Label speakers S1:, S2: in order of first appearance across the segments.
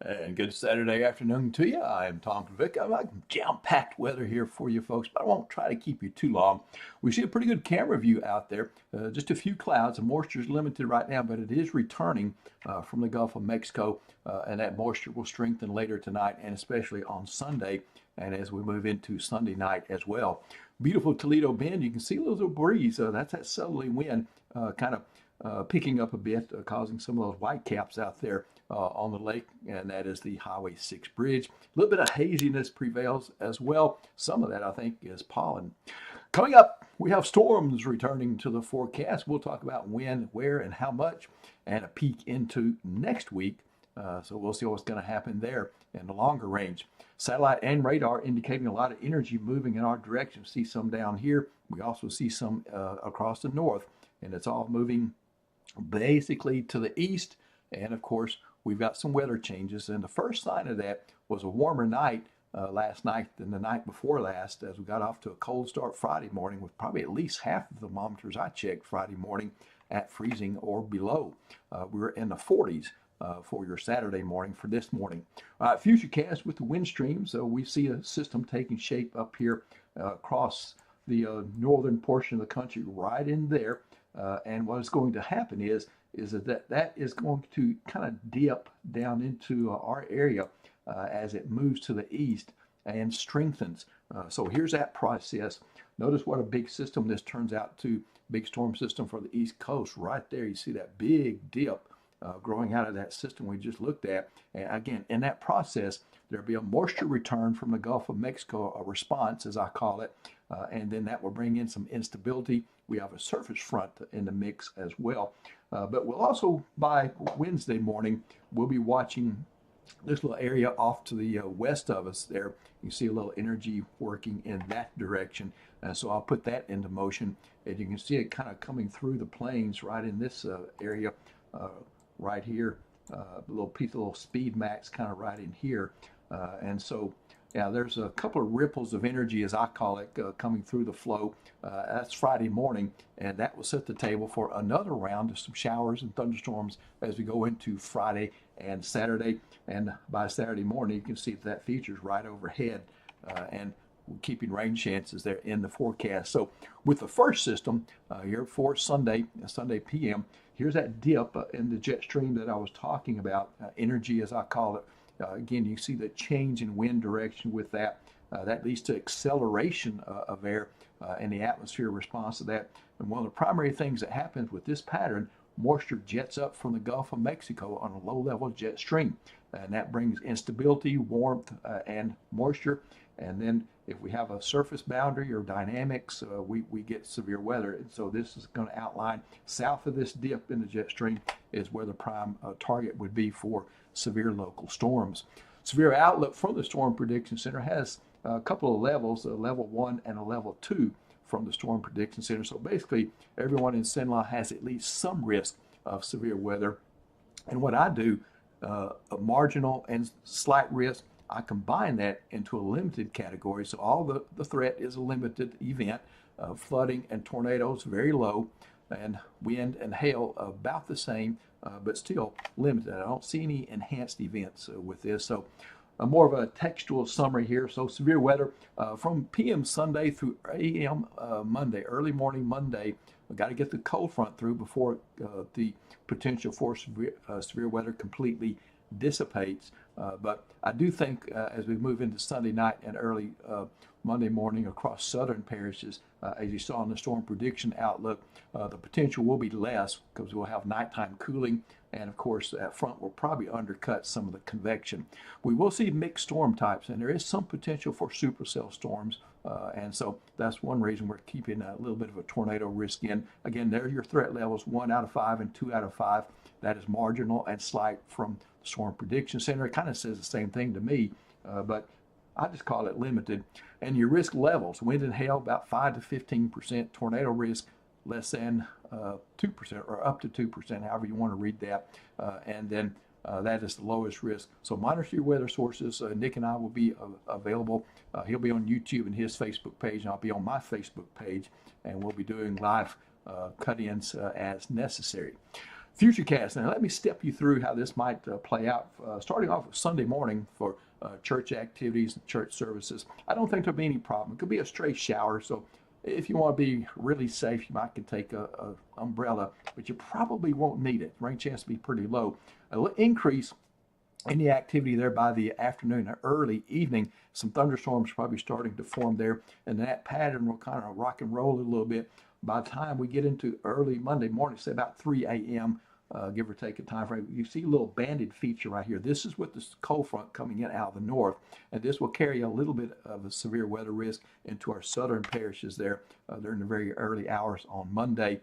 S1: And good Saturday afternoon to you. I am Tom Kvick. I'm like jam-packed weather here for you folks, but I won't try to keep you too long. We see a pretty good camera view out there. Just a few clouds. The moisture is limited right now, but it is returning from the Gulf of Mexico, and that moisture will strengthen later tonight and especially on Sunday, and as we move into Sunday night as well. Beautiful Toledo Bend. You can see a little breeze. That's that southerly wind kind of picking up a bit, causing some of those white caps out there on the lake, and that is the Highway 6 bridge. A little bit of haziness prevails as well. Some of that, I think, is pollen. Coming up, we have storms returning to the forecast. We'll talk about when, where, and how much, and a peek into next week. So we'll see what's going to happen there in the longer range. Satellite and radar indicating a lot of energy moving in our direction. See some down here. We also see some across the north, and it's all moving basically to the east. And of course, we've got some weather changes. And the first sign of that was a warmer night last night than the night before last, as we got off to a cold start Friday morning with probably at least half of the thermometers I checked Friday morning at freezing or below. We were in the 40s. For your Saturday morning for this morning. Futurecast with the wind streams. We see a system taking shape up here across the northern portion of the country right in there. And what is going to happen is that is going to kind of dip down into our area as it moves to the east and strengthens. So here's that process. Notice what a big system this turns out to. Big storm system for the East Coast right there. You see that big dip growing out of that system we just looked at. And again, in that process, there'll be a moisture return from the Gulf of Mexico, a response, as I call it, and then that will bring in some instability. We have a surface front in the mix as well. But we'll also, by Wednesday morning, we'll be watching this little area off to the west of us there. You see a little energy working in that direction. So I'll put that into motion. And you can see it kind of coming through the plains right in this area right here. A little speed max kind of right in here. And so, yeah, there's a couple of ripples of energy, as I call it, coming through the flow. That's Friday morning, and that will set the table for another round of some showers and thunderstorms as we go into Friday and Saturday. And by Saturday morning, you can see that features right overhead, and keeping rain chances there in the forecast. So with the first system here for Sunday PM, here's that dip in the jet stream that I was talking about, energy as I call it. Again, you see the change in wind direction with that. That leads to acceleration of air in the atmosphere response to that. And one of the primary things that happens with this pattern, moisture jets up from the Gulf of Mexico on a low-level jet stream. And that brings instability, warmth, and moisture. And then if we have a surface boundary or dynamics, we get severe weather. And so this is going to outline south of this dip in the jet stream is where the prime target would be for severe local storms. Severe outlook from the Storm Prediction Center has a couple of levels, a level 1 and a level 2 from the Storm Prediction Center. So basically, everyone in Cenla has at least some risk of severe weather. And what I do, a marginal and slight risk, I combine that into a limited category. So all the threat is a limited event. Flooding and tornadoes very low, and wind and hail about the same, but still limited. I don't see any enhanced events with this. So more of a textual summary here. So severe weather from PM Sunday through AM Monday, early morning Monday. We've got to get the cold front through before the potential for severe weather completely dissipates. But I do think as we move into Sunday night and early Monday morning across southern parishes, as you saw in the storm prediction outlook, the potential will be less because we'll have nighttime cooling, and of course that front will probably undercut some of the convection. We will see mixed storm types, and there is some potential for supercell storms, and so that's one reason we're keeping a little bit of a tornado risk in. Again, there are your threat levels, 1 out of 5 and 2 out of 5. That is marginal and slight from the Storm Prediction Center. It kind of says the same thing to me, but I just call it limited. And your risk levels, wind and hail about 5 to 15%, tornado risk less than 2% or up to 2%, however you want to read that. And then that is the lowest risk. So monitor your weather sources. Nick and I will be available. He'll be on YouTube and his Facebook page, and I'll be on my Facebook page, and we'll be doing live cut-ins as necessary. Futurecast. Now, let me step you through how this might play out. Starting off with Sunday morning for church activities and church services. I don't think there'll be any problem. It could be a stray shower, so if you want to be really safe, you might can take a umbrella, but you probably won't need it. Rain chance to be pretty low. It'll increase in the activity there by the afternoon or early evening. Some thunderstorms probably starting to form there, and that pattern will kind of rock and roll a little bit. By the time we get into early Monday morning, say about 3 a.m., give or take a time frame, you see a little banded feature right here. This is with the cold front coming in out of the north, and this will carry a little bit of a severe weather risk into our southern parishes there during the very early hours on Monday.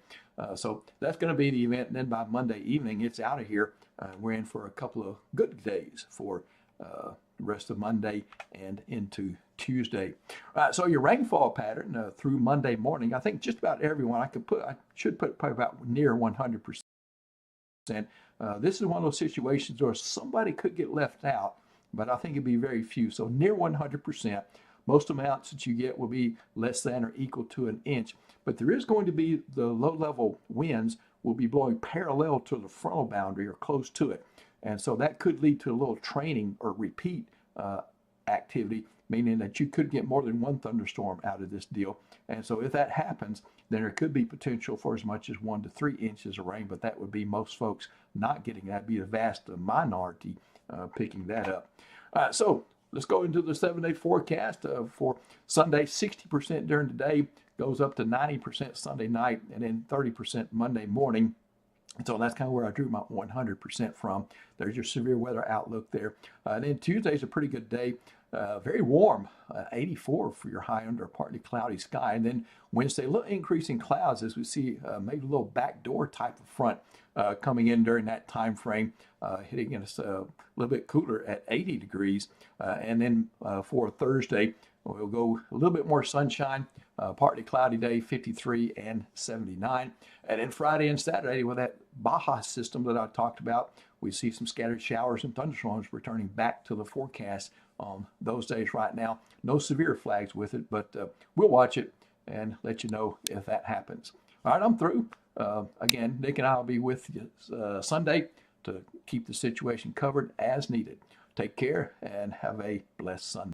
S1: So that's going to be the event, and then by Monday evening, it's out of here. We're in for a couple of good days for the rest of Monday and into Tuesday. So your rainfall pattern through Monday morning, I think just about everyone I should put probably about near 100%. This is one of those situations where somebody could get left out, but I think it'd be very few. So near 100%. Most amounts that you get will be less than or equal to an inch, but there is going to be the low-level winds will be blowing parallel to the frontal boundary or close to it. And so that could lead to a little training or repeat activity, meaning that you could get more than one thunderstorm out of this deal. And so if that happens, then there could be potential for as much as 1 to 3 inches of rain, but that would be most folks not getting that. It'd be a vast minority picking that up. So let's go into the 7-day forecast for Sunday. 60% during the day, goes up to 90% Sunday night, and then 30% Monday morning. And so that's kind of where I drew my 100% from. There's your severe weather outlook there. And then Tuesday's a pretty good day. Very warm, 84 for your high under a partly cloudy sky. And then Wednesday, a little increase in clouds as we see maybe a little backdoor type of front coming in during that time frame, hitting us a little bit cooler at 80 degrees. And then for Thursday, we'll go a little bit more sunshine, partly cloudy day, 53 and 79. And then Friday and Saturday, with that Baja system that I talked about, we see some scattered showers and thunderstorms returning back to the forecast on those days right now. No severe flags with it, but we'll watch it and let you know if that happens. All right, I'm through. Again, Nick and I will be with you Sunday to keep the situation covered as needed. Take care and have a blessed Sunday.